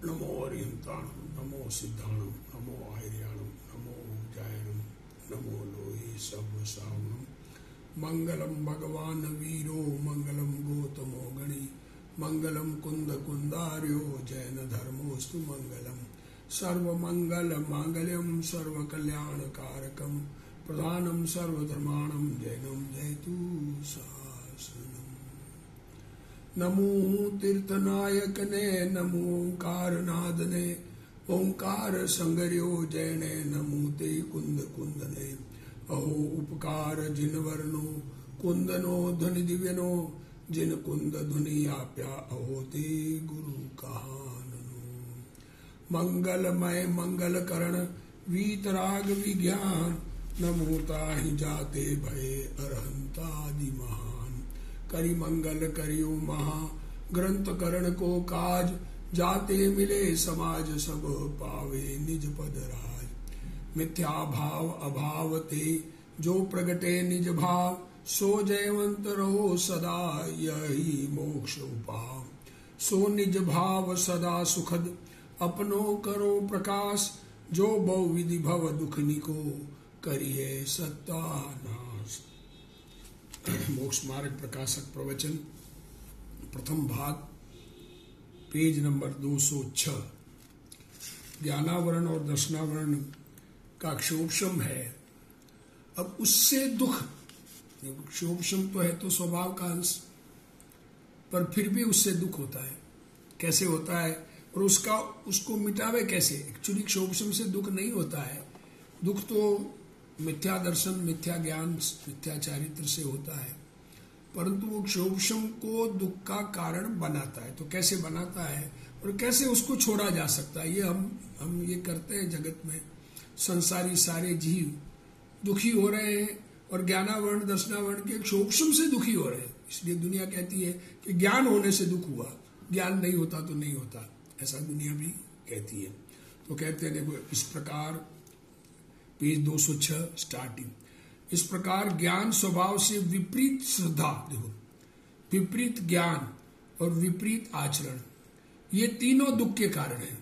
नमो हरिहंताणं नमो सिद्धाणं नमो आयर्याणं नमो जायणं नमो लोहि सर्वसावणं मंगलम भगवान वीरो मंगलम गौतमो गणी मंगलम कुंद कुंदार्यो जैन धर्मोस्तु मंगलम सर्वमंगल मांगल्यम सर्वकल्याणकारकम प्रधानम सर्वधर्माणं जैनम जयतु सहस्रनम। नमो तीर्थनायकने नमो ओंकारनादने ओंकार संगर्यो जैने नमो ते कुंद कुंदने अहो उपकार जिन वर्णो कुंदनो ध्वनि दिव्यनो जिन कुंद ध्वनि आप्या अहो ते गुरु कहाननो। मंगलमय मंगल करण वीतराग विज्ञान नमो ताहि जाते भये अरहंतादि महान। करि मंगल करियो महा ग्रंथ करण को काज जाते मिले समाज सब पावे निज पद राज। मिथ्या भाव अभाव ते जो प्रगटे निज भाव सो जयवंत रहो सदा यही मोक्ष उपाव। सो निज भाव सदा सुखद अपनो करो प्रकाश जो बहु विधि भव दुख निको करिए सत्यानाश। मोक्ष मार्ग प्रकाशक प्रवचन प्रथम भाग पेज नंबर 206। ज्ञानावरण और दर्शनावरण का क्षोभशम है। अब उससे दुख, क्षोभशम तो है तो स्वभाव का अंश, पर फिर भी उससे दुख होता है। कैसे होता है और उसको मिटावे कैसे? एक्चुअली क्षोभशम से दुख नहीं होता है। दुख तो मिथ्या दर्शन, मिथ्या ज्ञान, मिथ्या चारित्र से होता है, परंतु वो क्षोभशम को दुख का कारण बनाता है। तो कैसे बनाता है और कैसे उसको छोड़ा जा सकता है, ये हम ये करते हैं जगत में। संसारी सारे जीव दुखी हो रहे हैं और ज्ञानावरण दर्शनावरण के क्षोभशम से दुखी हो रहे हैं। इसलिए दुनिया कहती है कि ज्ञान होने से दुख हुआ, ज्ञान नहीं होता तो नहीं होता, ऐसा दुनिया भी कहती है। तो कहते हैं देखो इस प्रकार, पेज 206 स्टार्टिंग, इस प्रकार ज्ञान स्वभाव से विपरीत श्रद्धा, देखो विपरीत ज्ञान और विपरीत आचरण, ये तीनों दुख के कारण है।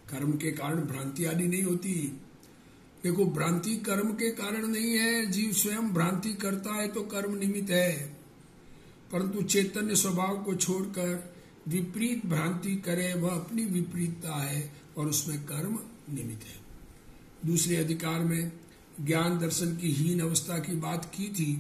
कर्म के कारण भ्रांति आदि नहीं होती। देखो भ्रांति कर्म के कारण नहीं है, जीव स्वयं भ्रांति करता है तो कर्म निमित्त है, परंतु चैतन्य स्वभाव को छोड़कर विपरीत भ्रांति करे वह अपनी विपरीतता है और उसमें कर्म निमित्त है। दूसरे अधिकार में ज्ञान दर्शन की हीन अवस्था की बात की थी।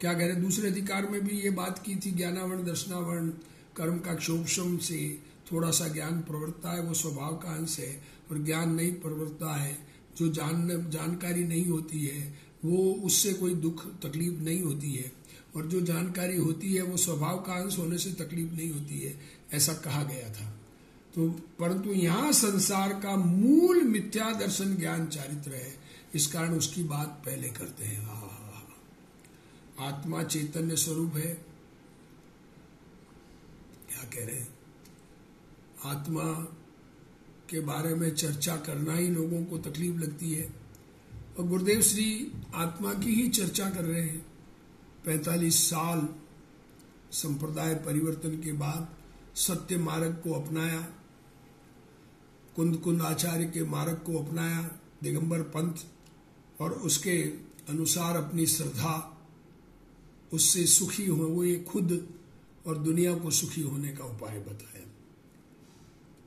क्या कह रहे? दूसरे अधिकार में भी ये बात की थी, ज्ञानावरण दर्शनावरण कर्म का क्षोभशम से थोड़ा सा ज्ञान प्रवृत्ता है, वो स्वभाव का अंश है, और ज्ञान नहीं प्रवृत्ता है, जो जानकारी नहीं होती है वो उससे कोई दुख तकलीफ नहीं होती है, और जो जानकारी होती है वो स्वभाव का अंश होने से तकलीफ नहीं होती है, ऐसा कहा गया था। तो परंतु यहाँ संसार का मूल मिथ्या दर्शन ज्ञान चारित्र है, इस कारण उसकी बात पहले करते हैं। आत्मा चैतन्य स्वरूप है। क्या कह रहे हैं? आत्मा के बारे में चर्चा करना ही लोगों को तकलीफ लगती है, और गुरुदेव श्री आत्मा की ही चर्चा कर रहे हैं। 45 साल संप्रदाय परिवर्तन के बाद सत्य मार्ग को अपनाया, कुंद आचार्य के मार्ग को अपनाया, दिगंबर पंथ, और उसके अनुसार अपनी श्रद्धा, उससे सुखी हुए खुद और दुनिया को सुखी होने का उपाय बताया।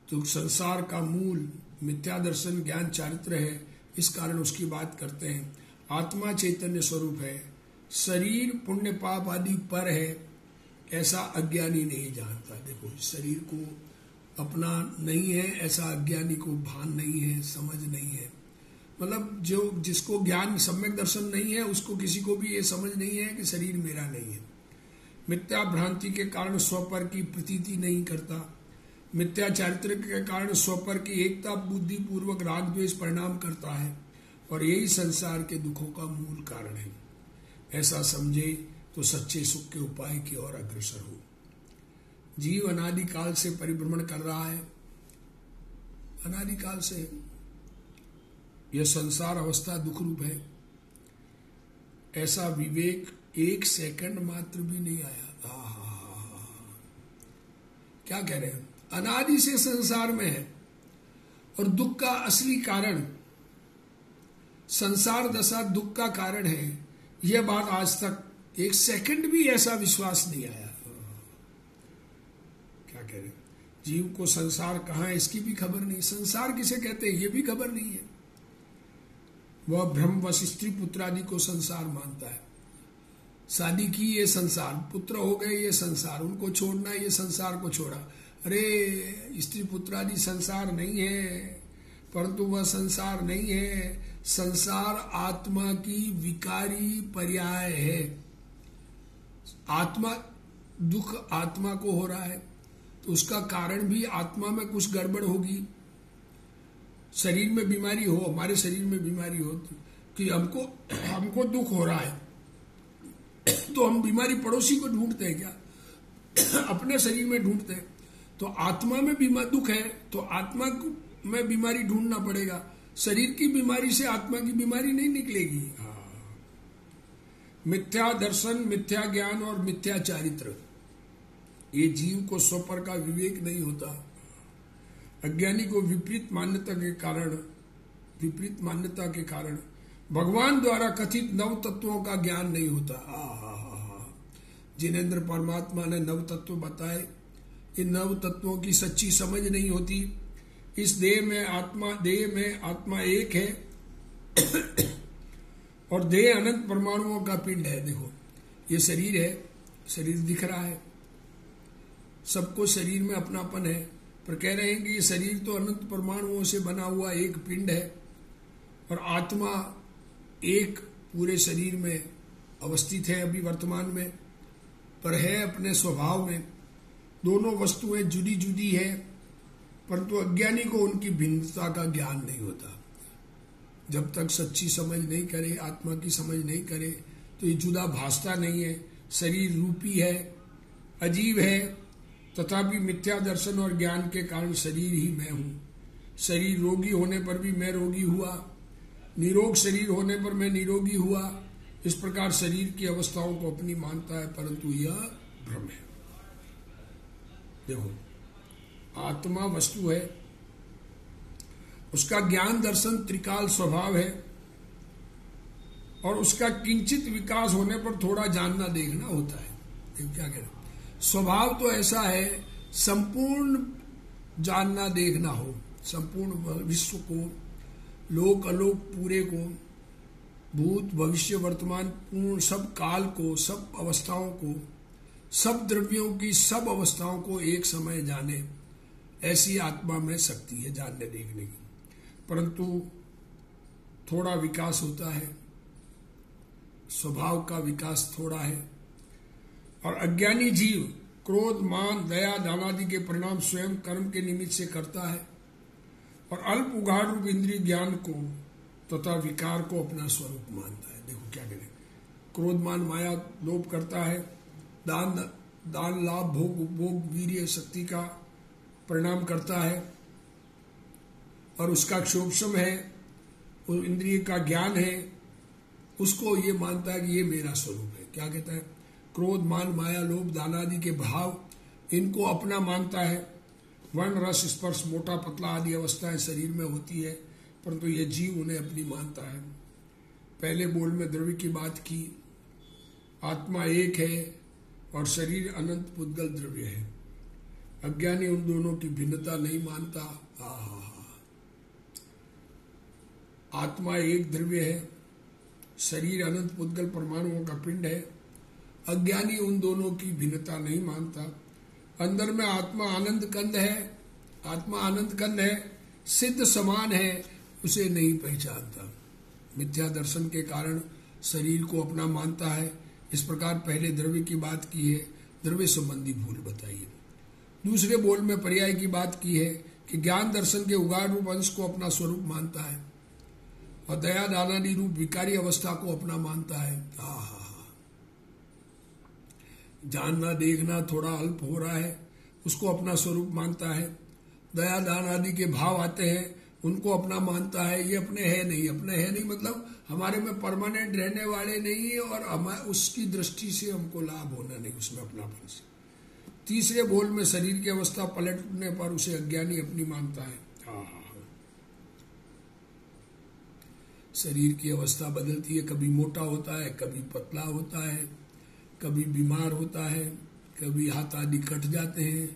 तो संसार का मूल मिथ्या दर्शन ज्ञान चारित्र है, इस कारण उसकी बात करते हैं। आत्मा चैतन्य स्वरूप है, शरीर पुण्य पाप आदि पर है, ऐसा अज्ञानी नहीं जानता। देखो शरीर को अपना नहीं है ऐसा अज्ञानी को भान नहीं है, समझ नहीं है। मतलब जिसको ज्ञान सम्यक दर्शन नहीं है उसको किसी को भी ये समझ नहीं है कि शरीर मेरा नहीं है। मिथ्या भ्रांति के कारण स्वपर की प्रतीति नहीं करता, मिथ्या चारित्र के कारण स्वपर की एकता बुद्धि पूर्वक राग द्वेष परिणाम करता है, और यही संसार के दुखों का मूल कारण है। ऐसा समझे तो सच्चे सुख के उपाय की ओर अग्रसर हो। जीव अनादिकाल से परिभ्रमण कर रहा है, अनादिकाल से यह संसार अवस्था दुख रूप है, ऐसा विवेक एक सेकंड मात्र भी नहीं आया। क्या कह रहे हैं, अनादि से संसार में है और दुख का असली कारण, संसार दशा दुख का कारण है। यह बात आज तक एक सेकंड भी ऐसा विश्वास नहीं आया। क्या कह रहे हैं, जीव को संसार कहाँ है इसकी भी खबर नहीं, संसार किसे कहते हैं ये भी खबर नहीं है। वह ब्रह्मवश स्त्री पुत्र आदि को संसार मानता है। शादी की ये संसार, पुत्र हो गए ये संसार, उनको छोड़ना ये संसार को छोड़ा। अरे स्त्री पुत्र आदि संसार नहीं है, परंतु वह संसार नहीं है। संसार आत्मा की विकारी पर्याय है। आत्मा, दुख आत्मा को हो रहा है तो उसका कारण भी आत्मा में कुछ गड़बड़ होगी। शरीर में बीमारी हो, हमारे शरीर में बीमारी हो कि हमको दुख हो रहा है तो हम बीमारी पड़ोसी को ढूंढते हैं क्या? अपने शरीर में ढूंढते हैं। तो आत्मा में दुख है तो आत्मा में बीमारी ढूंढना पड़ेगा। शरीर की बीमारी से आत्मा की बीमारी नहीं निकलेगी। मिथ्या दर्शन, मिथ्या ज्ञान और मिथ्या चारित्र, ये जीव को स्वपर का विवेक नहीं होता। अज्ञानी को विपरीत मान्यता के कारण भगवान द्वारा कथित नव तत्वों का ज्ञान नहीं होता। जिनेंद्र परमात्मा ने नव तत्व बताए, इन नव तत्वों की सच्ची समझ नहीं होती। इस देह में आत्मा एक है और देह अनंत परमाणुओं का पिंड है। देखो ये शरीर है, शरीर दिख रहा है, सबको शरीर में अपनापन है, पर कह रहे हैं कि ये शरीर तो अनंत परमाणुओं से बना हुआ एक पिंड है और आत्मा एक पूरे शरीर में अवस्थित है अभी वर्तमान में, पर है अपने स्वभाव में। दोनों वस्तुएं जुदी जुदी है, परंतु अज्ञानी को उनकी भिन्नता का ज्ञान नहीं होता। जब तक सच्ची समझ नहीं करे, आत्मा की समझ नहीं करे, तो ये जुदा भासता नहीं है। शरीर रूपी है, अजीब है, तथापि मिथ्या दर्शन और ज्ञान के कारण शरीर ही मैं हूं। शरीर रोगी होने पर भी मैं रोगी हुआ, निरोग शरीर होने पर मैं निरोगी हुआ। इस प्रकार शरीर की अवस्थाओं को अपनी मानता है, परंतु यह भ्रम है। देखो आत्मा वस्तु है, उसका ज्ञान दर्शन त्रिकाल स्वभाव है और उसका किंचित विकास होने पर थोड़ा जानना देखना होता है। क्या कह रहे, स्वभाव तो ऐसा है संपूर्ण जानना देखना हो, संपूर्ण विश्व को, लोक अलोक पूरे को, भूत भविष्य वर्तमान पूर्ण सब काल को, सब अवस्थाओं को, सब द्रव्यों की सब अवस्थाओं को एक समय जाने, ऐसी आत्मा में शक्ति है जानने देखने की। परंतु थोड़ा विकास होता है, स्वभाव का विकास थोड़ा है। और अज्ञानी जीव क्रोध मान दया दानादि के परिणाम स्वयं कर्म के निमित्त से करता है और अल्प उगाड़ रूप इंद्रिय ज्ञान को तथा विकार को अपना स्वरूप मानता है। देखो क्या करें, क्रोध मान माया लोभ करता है, दान लाभ भोग उपभोग वीर्य शक्ति का परिणाम करता है और उसका क्षोभशम है, वो इंद्रिय का ज्ञान है, उसको ये मानता है कि ये मेरा स्वरूप है। क्या कहता है, क्रोध मान माया लोभ दानादि के भाव इनको अपना मानता है। वर्ण रस स्पर्श मोटा पतला आदि अवस्थाएं शरीर में होती है, परंतु यह जीव उन्हें अपनी मानता है। पहले बोल में द्रव्य की बात की, आत्मा एक है और शरीर अनंत पुद्गल द्रव्य है। अज्ञानी उन दोनों की भिन्नता नहीं मानता। आत्मा एक द्रव्य है, शरीर अनंत पुद्गल परमाणुओं का पिंड है। अज्ञानी उन दोनों की भिन्नता नहीं मानता। अंदर में आत्मा आनंद कंद है, आत्मा आनंद कंद है, सिद्ध समान है, उसे नहीं पहचानता। मिथ्या दर्शन के कारण शरीर को अपना मानता है। इस प्रकार पहले द्रव्य की बात की है, द्रव्य संबंधी भूल बताई है। दूसरे बोल में पर्याय की बात की है कि ज्ञान दर्शन के उगाड़ रूप अंश को अपना स्वरूप मानता है और दया दानादि रूप विकारी अवस्था को अपना मानता है। जानना देखना थोड़ा अल्प हो रहा है, उसको अपना स्वरूप मानता है। दया दान आदि के भाव आते हैं, उनको अपना मानता है। ये अपने है नहीं मतलब हमारे में परमानेंट रहने वाले नहीं है और उसकी दृष्टि से हमको लाभ होना नहीं उसमें अपनापन से। तीसरे बोल में शरीर की अवस्था पलटने पर उसे अज्ञानी अपनी मानता है। शरीर की अवस्था बदलती है, कभी मोटा होता है, कभी पतला होता है, कभी बीमार होता है, कभी हाथ आदि कट जाते हैं,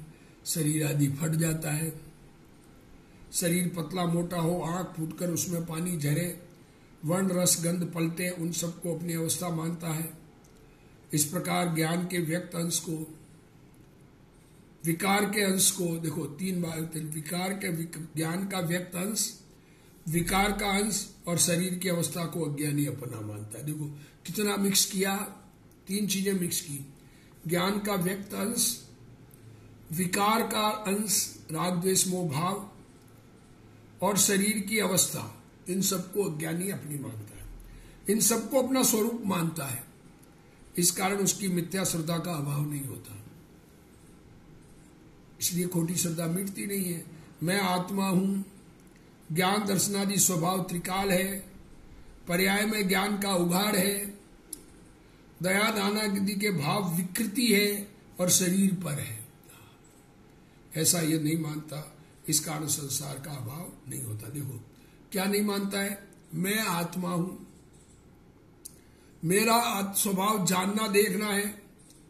शरीर आदि फट जाता है। शरीर पतला मोटा हो, आंख फूटकर उसमें पानी झरे, वर्ण रस गंध पलटे, उन सबको अपनी अवस्था मानता है। इस प्रकार ज्ञान के व्यक्त अंश को, विकार के अंश को, देखो 3 बार विकार के, ज्ञान का व्यक्त अंश, विकार का अंश और शरीर की अवस्था को अज्ञानी अपना मानता है। देखो कितना मिक्स किया, 3 चीजें मिक्स की, ज्ञान का व्यक्त अंश, विकार का अंश, राग द्वेष मोह भाव, और शरीर की अवस्था, इन सबको अज्ञानी अपनी मानता है, इन सबको अपना स्वरूप मानता है। इस कारण उसकी मिथ्या श्रद्धा का अभाव नहीं होता, इसलिए खोटी श्रद्धा मिटती नहीं है। मैं आत्मा हूं, ज्ञान दर्शनादि स्वभाव त्रिकाल है, पर्याय में ज्ञान का उघाड़ है, दया दाना आदि के भाव विकृति है और शरीर पर है, ऐसा ये नहीं मानता। इस कारण संसार का अभाव नहीं होता। देखो क्या नहीं मानता है, मैं आत्मा हूं, मेरा स्वभाव जानना देखना है,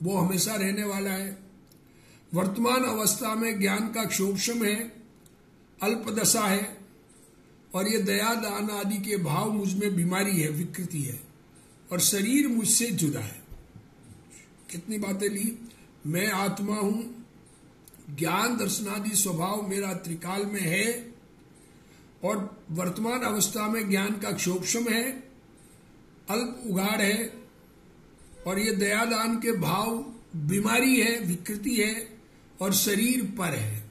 वो हमेशा रहने वाला है। वर्तमान अवस्था में ज्ञान का क्षोभशम है, अल्पदशा है, और ये दया दान आदि के भाव मुझ में बीमारी है, विकृति है, और शरीर मुझसे जुदा है। कितनी बातें ली, मैं आत्मा हूं, ज्ञान दर्शनादि स्वभाव मेरा त्रिकाल में है, और वर्तमान अवस्था में ज्ञान का क्षोभशम है, अल्प उघाड़ है, और ये दयादान के भाव बीमारी है, विकृति है, और शरीर पर है,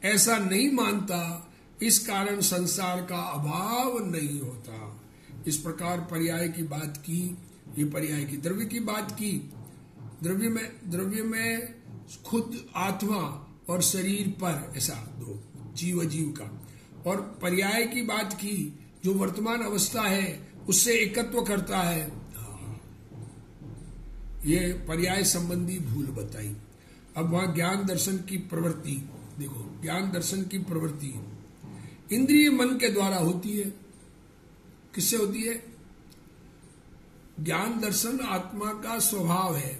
ऐसा नहीं मानता। इस कारण संसार का अभाव नहीं होता। इस प्रकार पर्याय की बात की, ये पर्याय की, द्रव्य की बात की, द्रव्य में खुद आत्मा और शरीर पर, ऐसा दो, जीव का, और पर्याय की बात की जो वर्तमान अवस्था है उससे एकत्व करता है। ये पर्याय संबंधी भूल बताई। अब वहां ज्ञान दर्शन की प्रवृत्ति देखो, ज्ञान दर्शन की प्रवृत्ति इंद्रिय मन के द्वारा होती है। किससे होती है? ज्ञान दर्शन आत्मा का स्वभाव है,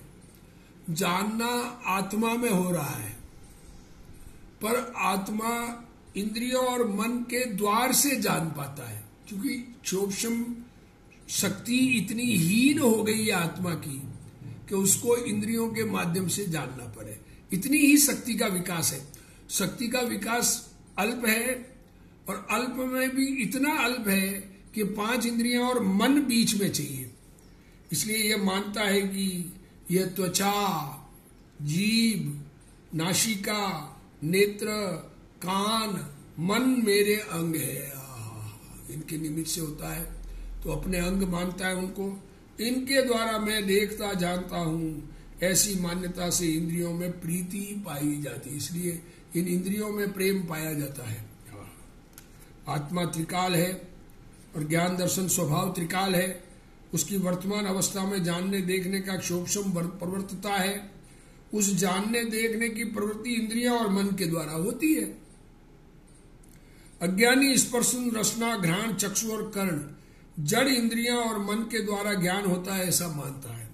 जानना आत्मा में हो रहा है, पर आत्मा इंद्रियों और मन के द्वार से जान पाता है, क्योंकि क्षोभशम शक्ति इतनी हीन हो गई है आत्मा की कि उसको इंद्रियों के माध्यम से जानना पड़े। इतनी ही शक्ति का विकास है। शक्ति का विकास अल्प है, और अल्प में भी इतना अल्प है कि 5 इंद्रियां और मन बीच में चाहिए। इसलिए यह मानता है कि यह त्वचा, जीभ, नासिका, नेत्र, कान, मन मेरे अंग है, इनके निमित्त से होता है, तो अपने अंग मानता है उनको। इनके द्वारा मैं देखता जानता हूं, ऐसी मान्यता से इंद्रियों में प्रीति पाई जाती है, इसलिए इन इंद्रियों में प्रेम पाया जाता है। आत्मा त्रिकाल है और ज्ञान दर्शन स्वभाव त्रिकाल है। उसकी वर्तमान अवस्था में जानने देखने का क्षोभशम प्रवर्तता है। उस जानने देखने की प्रवृत्ति इंद्रियां और मन के द्वारा होती है। अज्ञानी स्पर्शन, रसना, घ्राण, चक्षु और कर्ण जड़ इंद्रियां और मन के द्वारा ज्ञान होता है, ऐसा मानता है।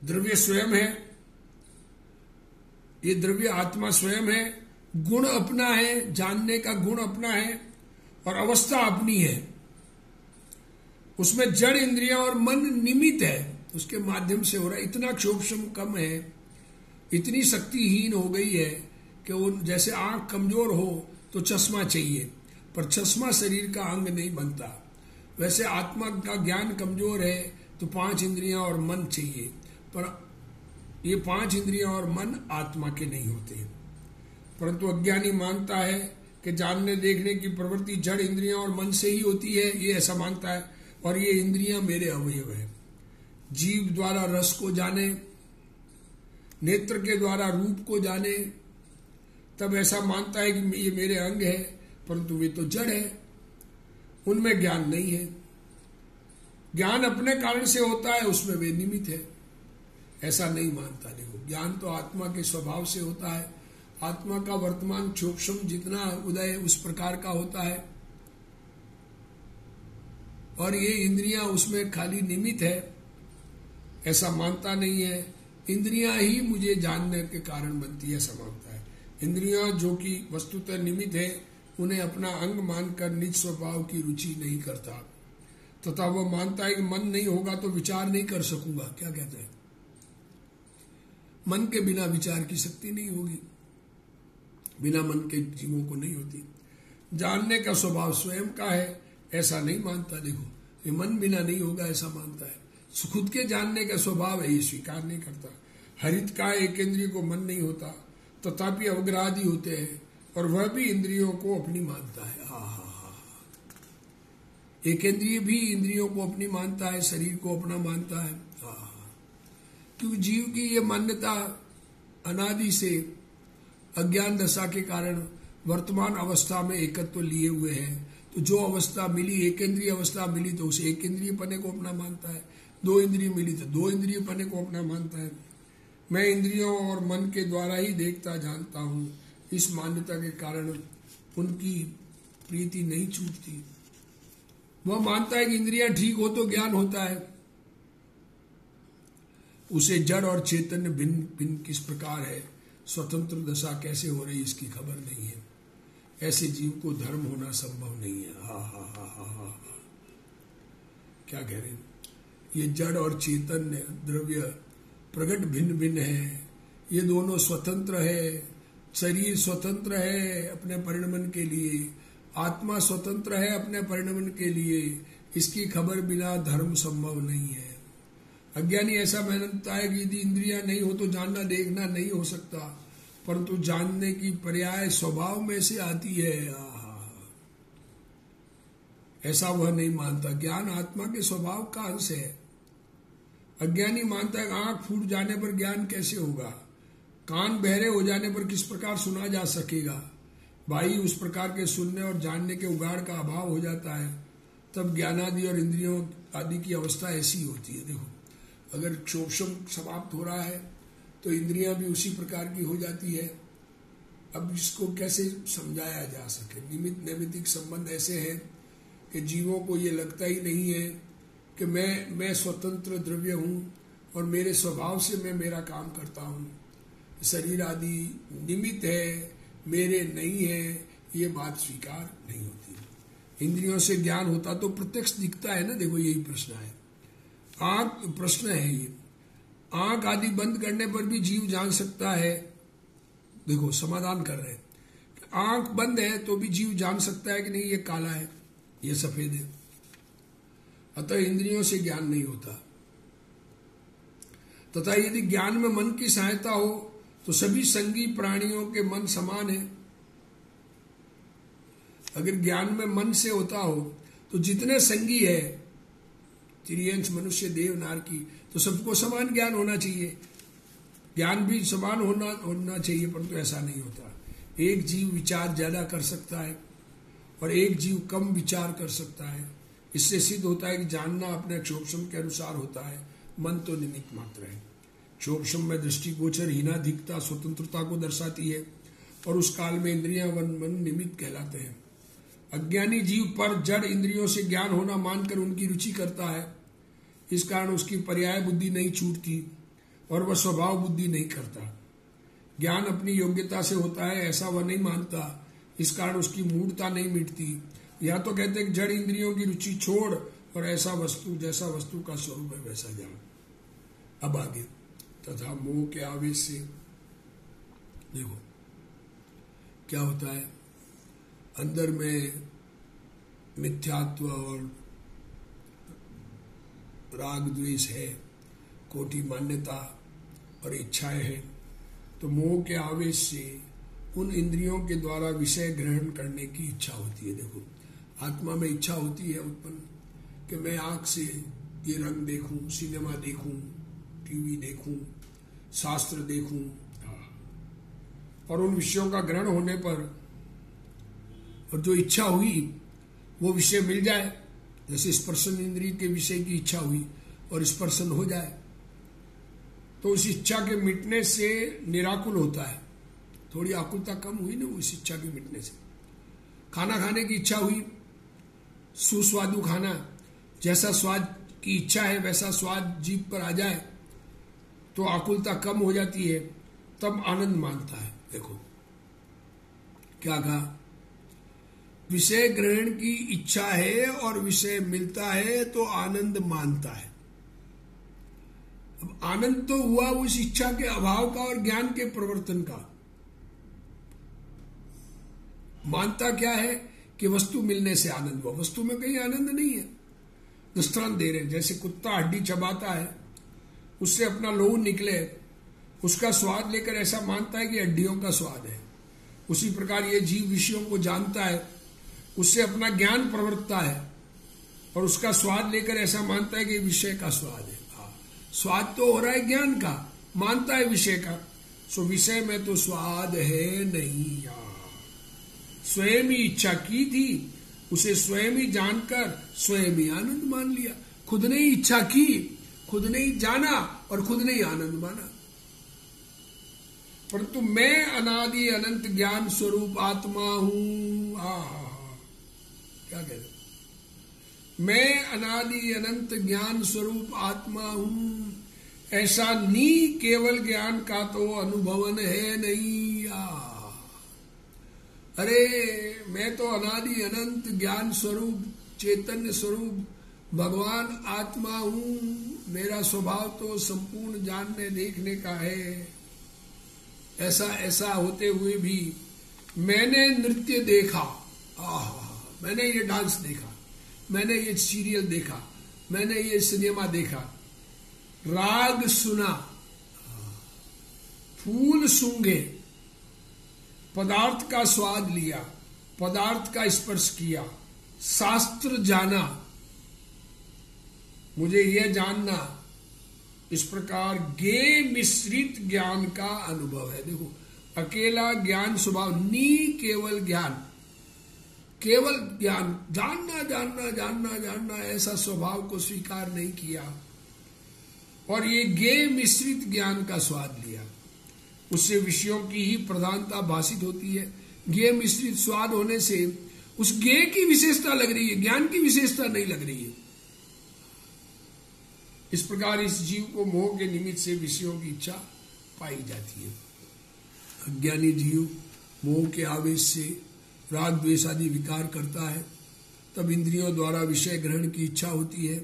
द्रव्य स्वयं है, ये द्रव्य आत्मा स्वयं है, गुण अपना है, जानने का गुण अपना है, और अवस्था अपनी है। उसमें जड़ इंद्रियां और मन निमित्त है, उसके माध्यम से हो रहा है। इतना क्षोभशम कम है, इतनी शक्तिहीन हो गई है कि वो जैसे आंख कमजोर हो तो चश्मा चाहिए, पर चश्मा शरीर का अंग नहीं बनता। वैसे आत्मा का ज्ञान कमजोर है तो 5 इंद्रियां और मन चाहिए, पर ये 5 इंद्रियां और मन आत्मा के नहीं होते। परंतु अज्ञानी मानता है कि जानने देखने की प्रवृत्ति जड़ इंद्रियां और मन से ही होती है, ये ऐसा मानता है, और ये इंद्रियां मेरे अवयव है। जीभ द्वारा रस को जाने, नेत्र के द्वारा रूप को जाने, तब ऐसा मानता है कि ये मेरे अंग है, परंतु वे तो जड़ है, उनमें ज्ञान नहीं है। ज्ञान अपने कारण से होता है, उसमें वे निमित्त है। ऐसा नहीं मानता। देखो, ज्ञान तो आत्मा के स्वभाव से होता है। आत्मा का वर्तमान क्षोभशम जितना उदय उस प्रकार का होता है, और ये इंद्रियां उसमें खाली निमित्त है, ऐसा मानता नहीं है। इंद्रियां ही मुझे जानने के कारण बनती है, ऐसा मानता है। इंद्रियां जो कि वस्तुतः निमित्त है, उन्हें अपना अंग मानकर निज स्वभाव की रुचि नहीं करता, तथा वह मानता है कि मन नहीं होगा तो विचार नहीं कर सकूंगा। क्या कहते हैं? मन के बिना विचार की शक्ति नहीं होगी, बिना मन के जीवों को नहीं होती। जानने का स्वभाव स्वयं का है, ऐसा नहीं मानता। देखो, ये मन बिना नहीं होगा ऐसा मानता है। खुद के जानने का स्वभाव है, ये स्वीकार नहीं करता। हरित का एक इंद्रिय को मन नहीं होता, तथापि अवग्राही होते हैं, और वह भी इंद्रियों को अपनी मानता है। हा हा हा। एक इंद्रिय भी इंद्रियों को अपनी मानता है, शरीर को अपना मानता है। क्योंकि जीव की ये मान्यता अनादि से अज्ञान दशा के कारण वर्तमान अवस्था में एकत्व लिए हुए है। तो जो अवस्था मिली, एक इंद्रिय अवस्था मिली, तो उसे एक इंद्रिय पने को अपना मानता है। दो इंद्रिय मिली तो दो इंद्रिय पने को अपना मानता है। मैं इंद्रियों और मन के द्वारा ही देखता जानता हूं। इस मान्यता के कारण उनकी प्रीति नहीं छूटती। वह मानता है कि इंद्रियां ठीक हो तो ज्ञान होता है। उसे जड़ और चैतन्य भिन्न भिन्न किस प्रकार है, स्वतंत्र दशा कैसे हो रही, इसकी खबर नहीं है। ऐसे जीव को धर्म होना संभव नहीं है। हा हा हा हा हा। क्या कह रहे हैं? ये जड़ और चैतन्य द्रव्य प्रगट भिन्न भिन्न है। ये दोनों स्वतंत्र है। शरीर स्वतंत्र है अपने परिणमन के लिए, आत्मा स्वतंत्र है अपने परिणमन के लिए। इसकी खबर बिना धर्म संभव नहीं है। अज्ञानी ऐसा मानता है कि यदि इंद्रियां नहीं हो तो जानना देखना नहीं हो सकता, परंतु जानने की पर्याय स्वभाव में से आती है। ऐसा वह नहीं मानता। ज्ञान आत्मा के स्वभाव का अंश है। अज्ञानी मानता है आंख फूट जाने पर ज्ञान कैसे होगा, कान बहरे हो जाने पर किस प्रकार सुना जा सकेगा। भाई, उस प्रकार के सुनने और जानने के उगाड़ का अभाव हो जाता है, तब ज्ञानादि और इंद्रियों आदि की अवस्था ऐसी होती है। देखो, अगर क्षोभशम समाप्त हो रहा है तो इंद्रियां भी उसी प्रकार की हो जाती है। अब इसको कैसे समझाया जा सके? निमित्त नैमित्तिक संबंध ऐसे हैं कि जीवों को ये लगता ही नहीं है कि मैं स्वतंत्र द्रव्य हूं और मेरे स्वभाव से मैं मेरा काम करता हूं। शरीर आदि निमित्त है, मेरे नहीं है, ये बात स्वीकार नहीं होती। इंद्रियों से ज्ञान होता तो प्रत्यक्ष दिखता है ना। देखो, यही प्रश्न है। प्रश्न है ये। आंख आदि बंद करने पर भी जीव जान सकता है। देखो, समाधान कर रहे हैं। आंख बंद है तो भी जीव जान सकता है कि नहीं ये काला है, ये सफेद है। अतः इंद्रियों से ज्ञान नहीं होता। तथा यदि ज्ञान में मन की सहायता हो तो सभी संगी प्राणियों के मन समान है। अगर ज्ञान में मन से होता हो तो जितने संगी है, त्रियंश मनुष्य देव नार की, तो सबको समान ज्ञान होना चाहिए। ज्ञान भी समान होना चाहिए, परंतु ऐसा नहीं होता। एक जीव विचार ज्यादा कर सकता है और एक जीव कम विचार कर सकता है। इससे सिद्ध होता है कि जानना अपने क्षोभशम के अनुसार होता है, मन तो निमित्त मात्र है। क्षोभशम में दृष्टिगोचर हीनाधिकता स्वतंत्रता को दर्शाती है, और उस काल में इंद्रियां वन मन निमित्त कहलाते हैं। अज्ञानी जीव पर जड़ इंद्रियों से ज्ञान होना मानकर उनकी रुचि करता है। इस कारण उसकी पर्याय बुद्धि नहीं छूटती और वह स्वभाव बुद्धि नहीं करता। ज्ञान अपनी योग्यता से होता है ऐसा वह नहीं मानता। इस कारण उसकी मूढ़ता नहीं मिटती। या तो कहते हैं कि जड़ इंद्रियों की रुचि छोड़ और ऐसा वस्तु जैसा वस्तु का स्वरूप है वैसा जान। अब आगे, तथा मोह के आवेश से देखो क्या होता है। अंदर में मिथ्यात्व और राग द्वेष है, कोटि मान्यता और इच्छाएं हैं। तो मोह के आवेश से उन इंद्रियों के द्वारा विषय ग्रहण करने की इच्छा होती है। देखो, आत्मा में इच्छा होती है उत्पन्न कि मैं आंख से ये रंग देखूं, सिनेमा देखूं, टीवी देखूं, शास्त्र देखूं, और उन विषयों का ग्रहण होने पर और जो इच्छा हुई वो विषय मिल जाए। जैसे स्पर्शन इंद्रिय के विषय की इच्छा हुई और स्पर्शन हो जाए, तो उस इच्छा के मिटने से निराकुल होता है। थोड़ी आकुलता कम हुई ना उस इच्छा के मिटने से। खाना खाने की इच्छा हुई, सुस्वादु खाना, जैसा स्वाद की इच्छा है वैसा स्वाद जीभ पर आ जाए तो आकुलता कम हो जाती है, तब आनंद मानता है। देखो क्या कहा, विषय ग्रहण की इच्छा है और विषय मिलता है तो आनंद मानता है। अब आनंद तो हुआ उस इच्छा के अभाव का और ज्ञान के प्रवर्तन का। मानता क्या है कि वस्तु मिलने से आनंद हुआ, वस्तु में कहीं आनंद नहीं है। दृष्टांत दे रहे हैं, जैसे कुत्ता हड्डी चबाता है, उससे अपना लहू निकले, उसका स्वाद लेकर ऐसा मानता है कि हड्डियों का स्वाद है। उसी प्रकार ये जीव विषयों को जानता है, उससे अपना ज्ञान प्रवर्तता है और उसका स्वाद लेकर ऐसा मानता है कि विषय का स्वाद है। स्वाद तो हो रहा है ज्ञान का, मानता है विषय का। सो विषय में तो स्वाद है नहीं। स्वयं ही इच्छा की थी, उसे स्वयं ही जानकर स्वयं ही आनंद मान लिया। खुद ने ही इच्छा की, खुद ने ही जाना और खुद ने ही आनंद माना। परंतु मैं अनादि अनंत ज्ञान स्वरूप आत्मा हूं। क्या कह रहे, मैं अनादि अनंत ज्ञान स्वरूप आत्मा हूं, ऐसा नी केवल ज्ञान का तो अनुभवन है नहीं। अरे मैं तो अनादि अनंत ज्ञान स्वरूप चैतन्य स्वरूप भगवान आत्मा हूं। मेरा स्वभाव तो संपूर्ण जानने देखने का है। ऐसा ऐसा होते हुए भी मैंने नृत्य देखा, मैंने ये डांस देखा, मैंने ये सीरियल देखा, मैंने ये सिनेमा देखा, राग सुना, फूल सूंघे, पदार्थ का स्वाद लिया, पदार्थ का स्पर्श किया, शास्त्र जाना, मुझे यह जानना, इस प्रकार गे मिश्रित ज्ञान का अनुभव है। देखो अकेला ज्ञान स्वभाव, नी केवल ज्ञान, केवल ज्ञान, जानना जानना जानना जानना, ऐसा स्वभाव को स्वीकार नहीं किया और ये गे मिश्रित ज्ञान का स्वाद लिया। उससे विषयों की ही प्रधानता भाषित होती है। गे मिश्रित स्वाद होने से उस गे की विशेषता लग रही है, ज्ञान की विशेषता नहीं लग रही है। इस प्रकार इस जीव को मोह के निमित्त से विषयों की इच्छा पाई जाती है। अज्ञानी जीव मोह के आवेश से राग द्वेष आदि विकार करता है, तब इंद्रियों द्वारा विषय ग्रहण की इच्छा होती है।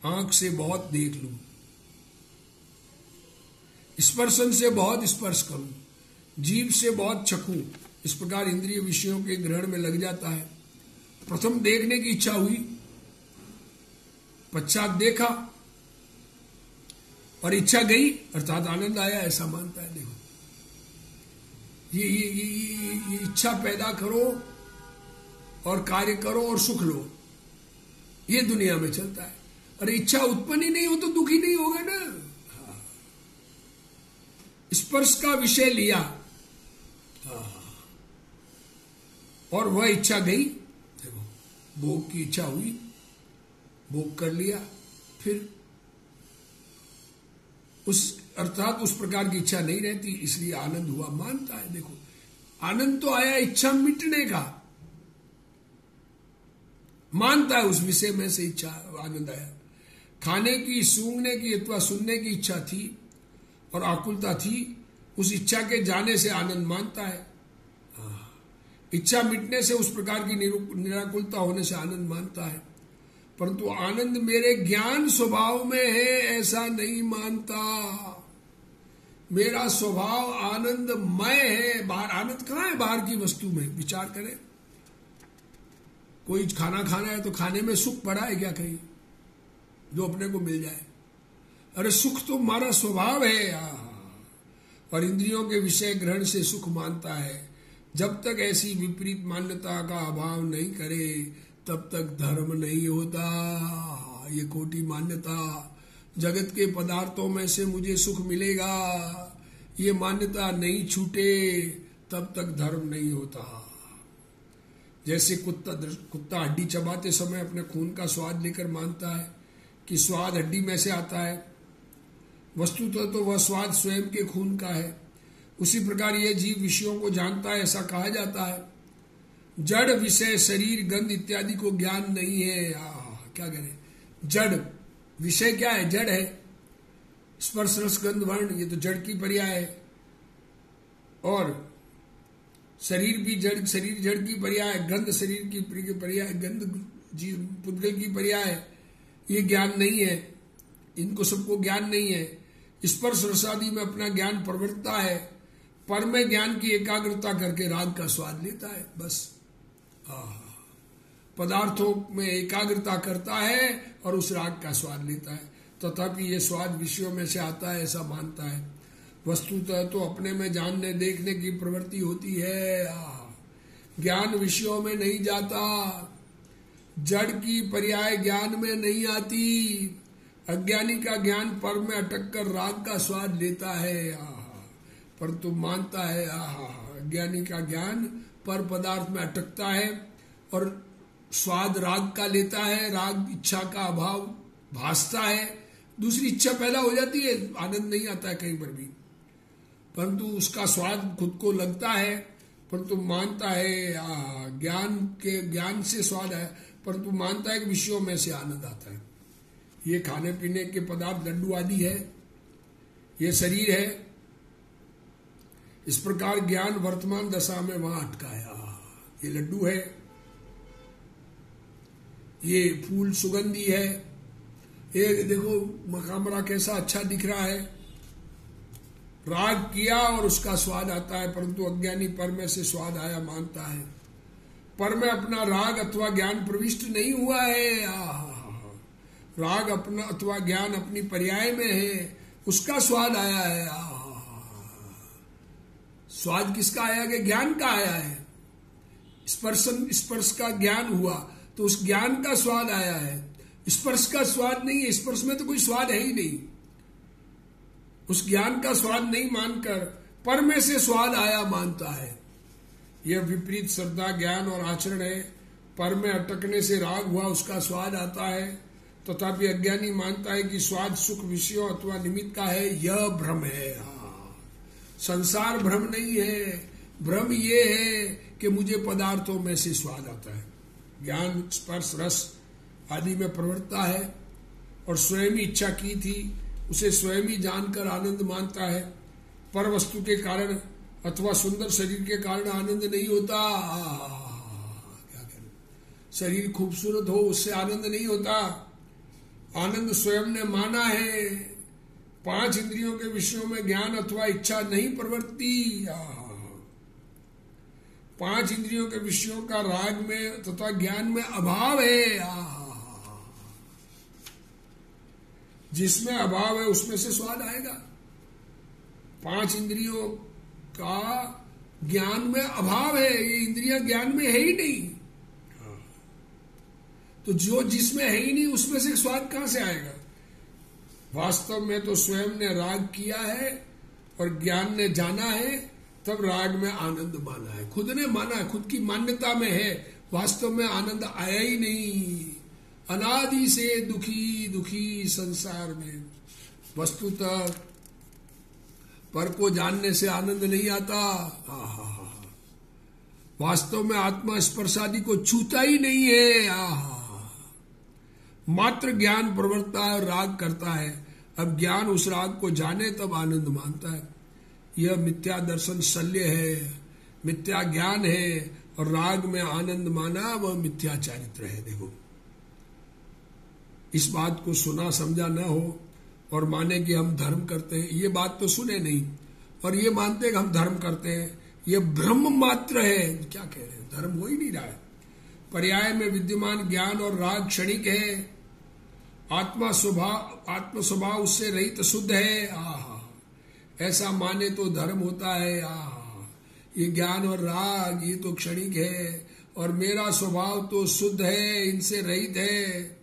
आंख से बहुत देख लूं, स्पर्शन से बहुत स्पर्श करूं, जीभ से बहुत चखूं, इस प्रकार इंद्रिय विषयों के ग्रहण में लग जाता है। प्रथम देखने की इच्छा हुई, पश्चात देखा और इच्छा गई अर्थात आनंद आया, ऐसा मानता है। देखो ये इच्छा पैदा करो और कार्य करो और सुख लो, ये दुनिया में चलता है। अरे इच्छा उत्पन्न ही नहीं हो तो दुखी नहीं होगा ना। स्पर्श का विषय लिया और वह इच्छा गई। देखो भोग की इच्छा हुई, भोग कर लिया, फिर उस अर्थात उस प्रकार की इच्छा नहीं रहती, इसलिए आनंद हुआ, मानता है। देखो आनंद तो आया इच्छा मिटने का, मानता है उस विषय में से इच्छा आनंद आया। खाने की, सूंघने की अथवा सुनने की इच्छा थी और आकुलता थी, उस इच्छा के जाने से आनंद मानता है। इच्छा मिटने से उस प्रकार की निराकुलता होने से आनंद मानता है। परंतु आनंद मेरे ज्ञान स्वभाव में है ऐसा नहीं मानता। मेरा स्वभाव आनंदमय है। बाहर आनंद कहाँ है? बाहर की वस्तु में। विचार करें, कोई खाना खाना है तो खाने में सुख पड़ा है क्या कहीं जो अपने को मिल जाए? अरे सुख तो हमारा स्वभाव है और इंद्रियों के विषय ग्रहण से सुख मानता है। जब तक ऐसी विपरीत मान्यता का अभाव नहीं करे तब तक धर्म नहीं होता। ये खोटी मान्यता, जगत के पदार्थों में से मुझे सुख मिलेगा, ये मान्यता नहीं छूटे तब तक धर्म नहीं होता। जैसे कुत्ता हड्डी चबाते समय अपने खून का स्वाद लेकर मानता है कि स्वाद हड्डी में से आता है, वस्तुतः तो वह स्वाद स्वयं के खून का है। उसी प्रकार यह जीव विषयों को जानता है, ऐसा कहा जाता है। जड़ विषय शरीर गंध इत्यादि को ज्ञान नहीं है। क्या करें, जड़ विषय क्या है, जड़ है। स्पर्श रस गंध वर्ण ये तो जड़ की पर्याय है, और शरीर भी जड़, शरीर जड़ की पर्याय, गंध शरीर की पर्याय, गंध पुद्गल की पर्याय। ये ज्ञान नहीं है, इनको सबको ज्ञान नहीं है। स्पर्श रसादि में अपना ज्ञान प्रवृत्ता है, पर में ज्ञान की एकाग्रता करके राग का स्वाद लेता है। बस पदार्थों में एकाग्रता करता है और उस राग का स्वाद लेता है। तथापि ये स्वाद विषयों में से आता है ऐसा मानता है। वस्तुतः तो अपने में जानने देखने की प्रवृत्ति होती है। ज्ञान विषयों में नहीं जाता, जड़ की पर्याय ज्ञान में नहीं आती। अज्ञानी का ज्ञान पर में अटक कर राग का स्वाद लेता है, परंतु मानता है अज्ञानी का ज्ञान पर पदार्थ में अटकता है और स्वाद राग का लेता है। राग इच्छा का अभाव भासता है, दूसरी इच्छा पैदा हो जाती है, आनंद नहीं आता है कहीं पर भी, परंतु उसका स्वाद खुद को लगता है, परंतु मानता है ज्ञान से स्वाद है, परंतु मानता है कि विषयों में से आनंद आता है। ये खाने पीने के पदार्थ लड्डू आदि है, ये शरीर है। इस प्रकार ज्ञान वर्तमान दशा में वहां अटका है। ये लड्डू है, ये फूल सुगंधी है, ये देखो मकामरा कैसा अच्छा दिख रहा है। राग किया और उसका स्वाद आता है, परंतु अज्ञानी पर में से स्वाद आया मानता है। पर में अपना राग अथवा ज्ञान प्रविष्ट नहीं हुआ है। राग अपना अथवा ज्ञान अपनी पर्याय में है, उसका स्वाद आया है। स्वाद किसका आया है? ज्ञान का आया है। स्पर्श का ज्ञान हुआ तो उस ज्ञान का स्वाद आया है, स्पर्श का स्वाद नहीं है। स्पर्श में तो कोई स्वाद है ही नहीं। उस ज्ञान का स्वाद नहीं मानकर पर में से स्वाद आया मानता है। यह विपरीत श्रद्धा ज्ञान और आचरण है। पर में अटकने से राग हुआ, उसका स्वाद आता है। तथापि अज्ञानी मानता है कि स्वाद सुख विषयों अथवा निमित्त का है। यह भ्रम है। संसार भ्रम नहीं है। भ्रम ये है कि मुझे पदार्थों में से स्वाद आता है। ज्ञान स्पर्श रस आदि में प्रवृत्ता है और स्वयं ही इच्छा की थी, उसे स्वयं ही जानकर आनंद मानता है। पर वस्तु के कारण अथवा सुंदर शरीर के कारण आनंद नहीं होता। क्या करें, शरीर खूबसूरत हो उससे आनंद नहीं होता। आनंद स्वयं ने माना है। 5 इंद्रियों के विषयों में ज्ञान अथवा इच्छा नहीं प्रवृत्ति। 5 इंद्रियों के विषयों का राग में तथा ज्ञान में अभाव है। जिसमें अभाव है उसमें से स्वाद आएगा। 5 इंद्रियों का ज्ञान में अभाव है, ये इंद्रियां ज्ञान में है ही नहीं। तो जो जिसमें है ही नहीं उसमें से स्वाद कहां से आएगा? वास्तव में तो स्वयं ने राग किया है और ज्ञान ने जाना है, तब राग में आनंद माना है। खुद ने माना है, खुद की मान्यता में है। वास्तव में आनंद आया ही नहीं। अनादि से दुखी दुखी संसार में। वस्तुतः पर को जानने से आनंद नहीं आता। वास्तव में आत्मा स्पर्शादि को छूता ही नहीं है। मात्र ज्ञान प्रवृत्ता है और राग करता है। अब ज्ञान उस राग को जाने तब आनंद मानता है। यह मिथ्या दर्शन शल्य है, मिथ्या ज्ञान है, और राग में आनंद माना वह मिथ्या चारित्र है। देखो, इस बात को सुना समझा न हो और माने कि हम धर्म करते हैं, ये बात तो सुने नहीं और ये मानते हैं कि हम धर्म करते हैं। ये भ्रम मात्र है। क्या कह रहे हैं, धर्म हो ही नहीं रहा है। पर्याय में विद्यमान ज्ञान और राग क्षणिक है। आत्म स्वभाव उससे रहित शुद्ध है। ऐसा माने तो धर्म होता है। ये ज्ञान और राग ये तो क्षणिक है और मेरा स्वभाव तो शुद्ध है, इनसे रहित है।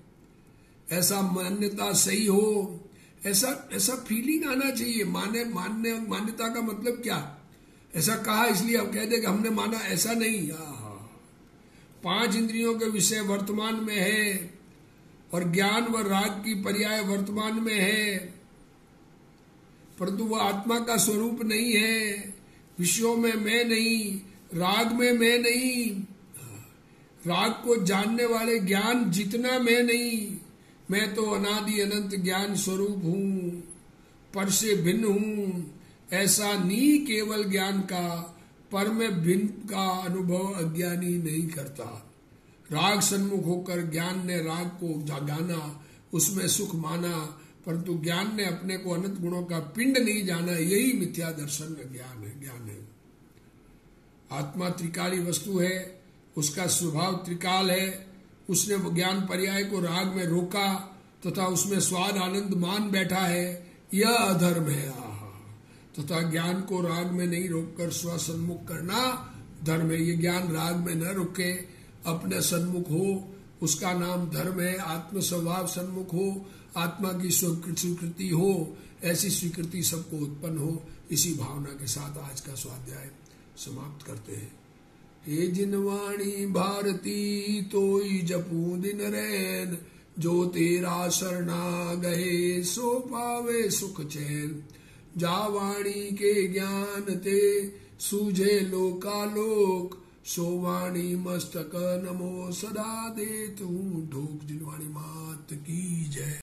ऐसा मान्यता सही हो, ऐसा फीलिंग आना चाहिए। मान्यता का मतलब क्या? ऐसा कहा इसलिए हम कह दे कि हमने माना, ऐसा नहीं। 5 इंद्रियों के विषय वर्तमान में है और ज्ञान व राग की पर्याय वर्तमान में है। परंतु वह आत्मा का स्वरूप नहीं है। विषयों में मैं नहीं, राग में मैं नहीं, राग को जानने वाले ज्ञान जितना मैं नहीं। मैं तो अनादि अनंत ज्ञान स्वरूप हूं, पर से भिन्न हूं। ऐसा नहीं केवल ज्ञान का, पर में भिन्न का अनुभव अज्ञानी नहीं करता। राग सन्मुख होकर ज्ञान ने राग को जाना, उसमें सुख माना, परंतु ज्ञान ने अपने को अनंत गुणों का पिंड नहीं जाना। यही मिथ्या दर्शन ज्ञान है। आत्मा त्रिकाली वस्तु है, उसका स्वभाव त्रिकाल है। उसने वो ज्ञान पर्याय को राग में रोका तथा उसमें स्वाद आनंद मान बैठा है, यह अधर्म है। तथा ज्ञान को राग में नहीं रोककर स्वसन्मुख करना धर्म है। ये ज्ञान राग में न रुके, अपने सन्मुख हो, उसका नाम धर्म है। आत्म स्वभाव सन्मुख हो, आत्मा की स्वीकृति हो, ऐसी स्वीकृति सबको उत्पन्न हो। इसी भावना के साथ आज का स्वाध्याय समाप्त करते हैं। हे जिनवाणी भारती तोई जपू दिन रैन, जो तेरा शरणा गए सो पावे सुख चैन। जा वाणी के ज्ञान ते सूझे लोकालोक, सो वाणी मस्तक नमो सदा दे तू ढोक। जिनवाणी मात की जय।